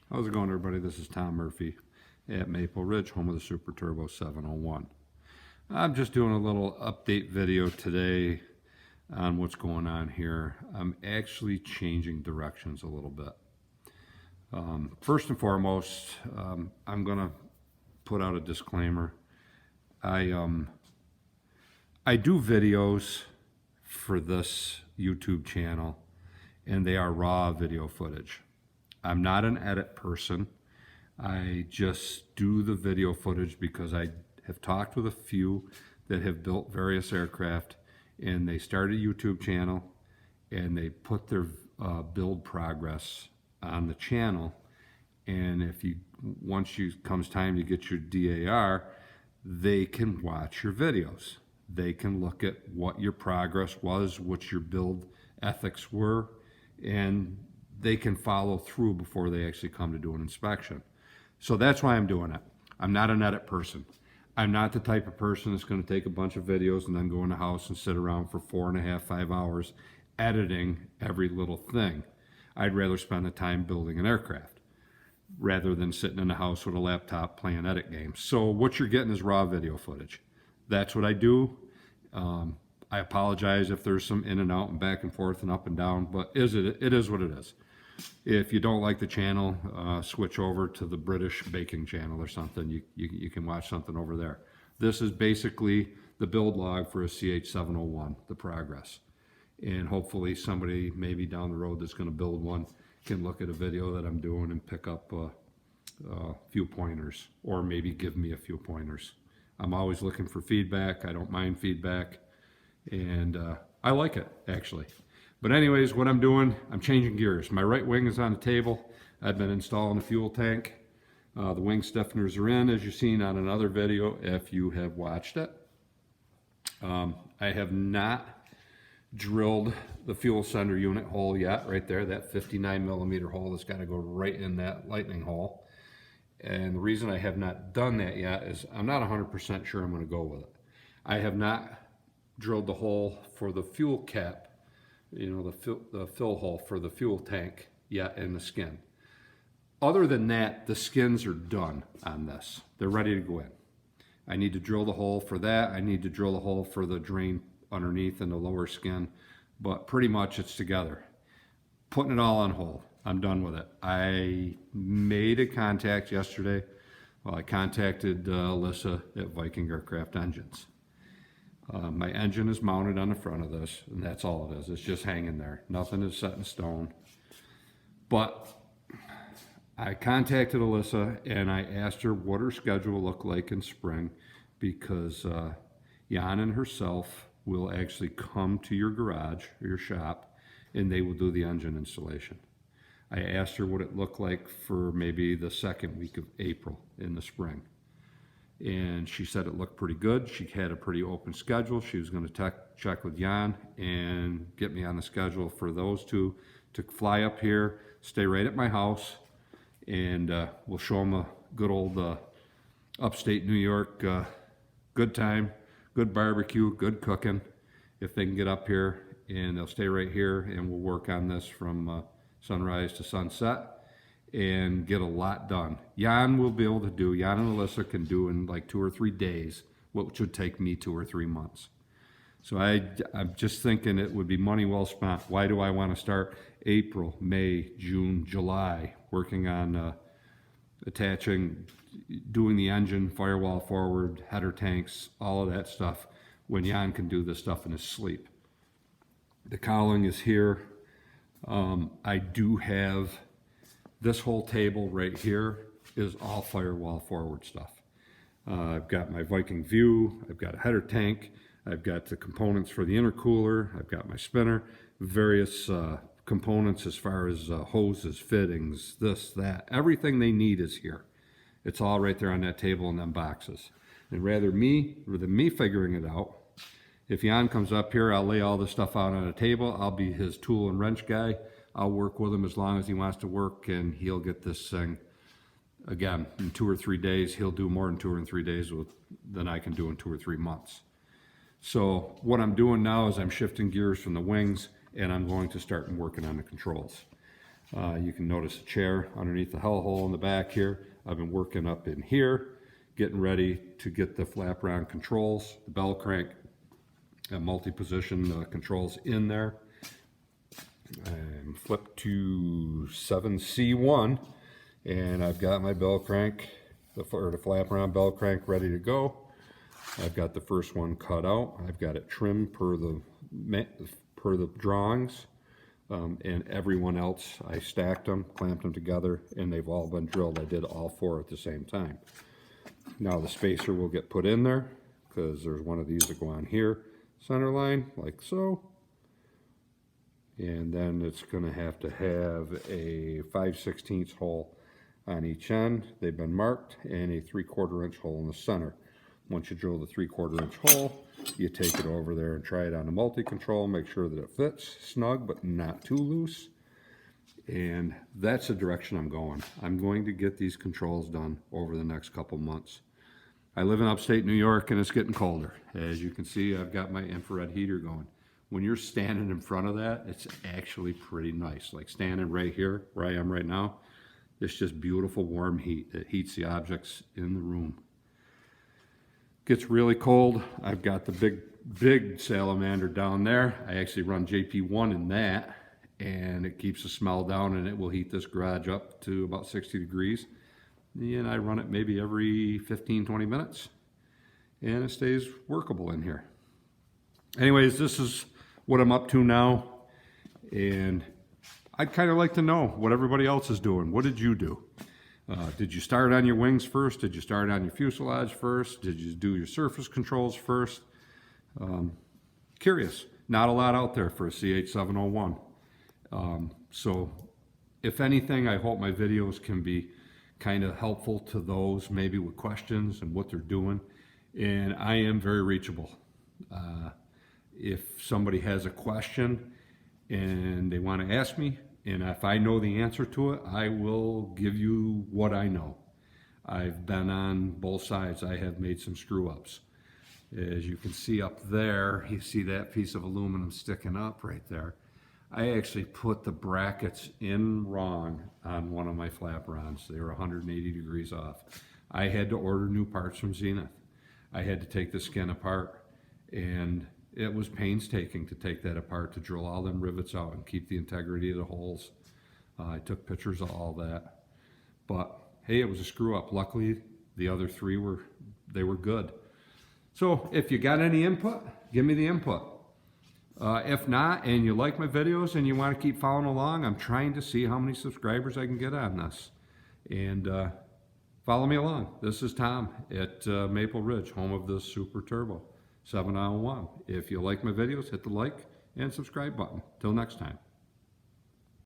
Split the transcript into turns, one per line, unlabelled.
How's it going, everybody? This is Tom Murphy at Maple Ridge, home of the Super Turbo 701. I'm just doing a little update video today on what's going on here. I'm actually changing directions a little bit. First and foremost, I'm going to put out a disclaimer. I do videos for this YouTube channel, and they are raw video footage. I'm not an edit person. I just do the video footage because I have talked with a few that have built various aircraft, and they start a YouTube channel and they put their build progress on the channel. And if you comes time to get your DAR, they can watch your videos. They can look at what your progress was, what your build ethics were, and they can follow through before they actually come to do an inspection. So that's why I'm doing it. I'm not an edit person. I'm not the type of person that's going to take a bunch of videos and then go in the house and sit around for 4.5, 5 hours editing every little thing. I'd rather spend the time building an aircraft rather than sitting in the house with a laptop playing edit games. So what you're getting is raw video footage. That's what I do. I apologize if there's some in and out and back and forth and up and down, but it is what it is. If you don't like the channel, switch over to the British baking channel or something. You can watch something over there. This is basically the build log for a CH701, the progress. And hopefully somebody maybe down the road that's going to build one can look at a video that I'm doing and pick up a few pointers, or maybe give me a few pointers. I'm always looking for feedback. I don't mind feedback, and I like it, actually. But anyways, what I'm doing, I'm changing gears. My right wing is on the table. I've been installing a fuel tank. The wing stiffeners are in, as you've seen on another video if you have watched it. I have not drilled the fuel sender unit hole yet, right there, that 59mm hole that's got to go right in that lightning hole. And the reason I have not done that yet is I'm not 100% sure I'm going to go with it. I have not drilled the hole for the fuel cap, you know, the fill hole for the fuel tank yet in the skin. Other than that, the skins are done on this. They're ready to go in. I need to drill the hole for that. I need to drill the hole for the drain underneath and the lower skin, but pretty much it's together. Putting it all on hold. I'm done with it. I made a contact yesterday. Well, I contacted Alyssa at Viking Aircraft Engines. My engine is mounted on the front of this, and that's all it is. It's just hanging there. Nothing is set in stone. But I contacted Alyssa, and I asked her what her schedule looked like in spring, because Jan and herself will actually come to your garage or your shop, and they will do the engine installation. I asked her what it looked like for maybe the second week of April in the spring. And she said it looked pretty good. She had a pretty open schedule. She was going to check with Jan and get me on the schedule for those two to fly up here, stay right at my house, and we'll show them a good old upstate New York good time, good barbecue, good cooking, if they can get up here. And they'll stay right here, and we'll work on this from sunrise to sunset and get a lot done. Jan will be able to do, Jan and Alyssa can do in like 2 or 3 days what should take me 2 or 3 months. So I'm just thinking it would be money well spent. Why do I want to start April, May, June, July, working on attaching, doing the engine, firewall forward, header tanks, all of that stuff, when Jan can do this stuff in his sleep? The cowling is here. I do have this whole table right here is all firewall forward stuff. I've got my Viking View, I've got a header tank, I've got the components for the intercooler, I've got my spinner, various components as far as hoses, fittings, this, that. Everything they need is here. It's all right there on that table in them boxes. And rather than me figuring it out, if Jan comes up here, I'll lay all this stuff out on a table. I'll be his tool and wrench guy. I'll work with him as long as he wants to work, and he'll get this thing, again, in 2 or 3 days. He'll do more in 2 or 3 days than I can do in 2 or 3 months. So what I'm doing now is I'm shifting gears from the wings, and I'm going to start working on the controls. You can notice a chair underneath the hell hole in the back here. I've been working up in here, getting ready to get the flap round controls, the bell crank, and multi-position controls in there. And flip to 7C1, and I've got my bell crank, the flap round bell crank ready to go. I've got the first one cut out. I've got it trimmed per the drawings. And everyone else, I stacked them, clamped them together, and they've all been drilled. I did all 4 at the same time. Now the spacer will get put in there, because there's one of these that go on here, center line, like so. And then it's going to have a 5/16 hole on each end. They've been marked, and a 3/4 inch hole in the center. Once you drill the 3/4 inch hole, you take it over there and try it on the multi-control, make sure that it fits snug but not too loose. And that's the direction I'm going. I'm going to get these controls done over the next couple months. I live in upstate New York, and it's getting colder. As you can see, I've got my infrared heater going. When you're standing in front of that, it's actually pretty nice. Like standing right here, where I am right now, it's just beautiful warm heat. It heats the objects in the room. Gets really cold. I've got the big salamander down there. I actually run JP1 in that, and it keeps the smell down, and it will heat this garage up to about 60 degrees. And I run it maybe every 15-20 minutes, and it stays workable in here. Anyways, this is what I'm up to now, and I'd kind of like to know what everybody else is doing. What did you do? Did you start on your wings first? Did you start on your fuselage first? Did you do your surface controls first? Curious. Not a lot out there for a CH701. So if anything, I hope my videos can be kind of helpful to those maybe with questions and what they're doing. And I am very reachable. If somebody has a question and they want to ask me, and if I know the answer to it, I will give you what I know. I've been on both sides. I have made some screw ups. As you can see up there, you see that piece of aluminum sticking up right there. I actually put the brackets in wrong on one of my flap rounds. They were 180 degrees off. I had to order new parts from Zenith. I had to take the skin apart, and it was painstaking to take that apart, to drill all them rivets out and keep the integrity of the holes. I took pictures of all that. But hey, it was a screw up. Luckily, the other 3 were good. So if you got any input, give me the input. If not, and you like my videos and you want to keep following along, I'm trying to see how many subscribers I can get on this. And follow me along. This is Tom at Maple Ridge, home of the Super Turbo 701. If you like my videos, hit the like and subscribe button. Till next time.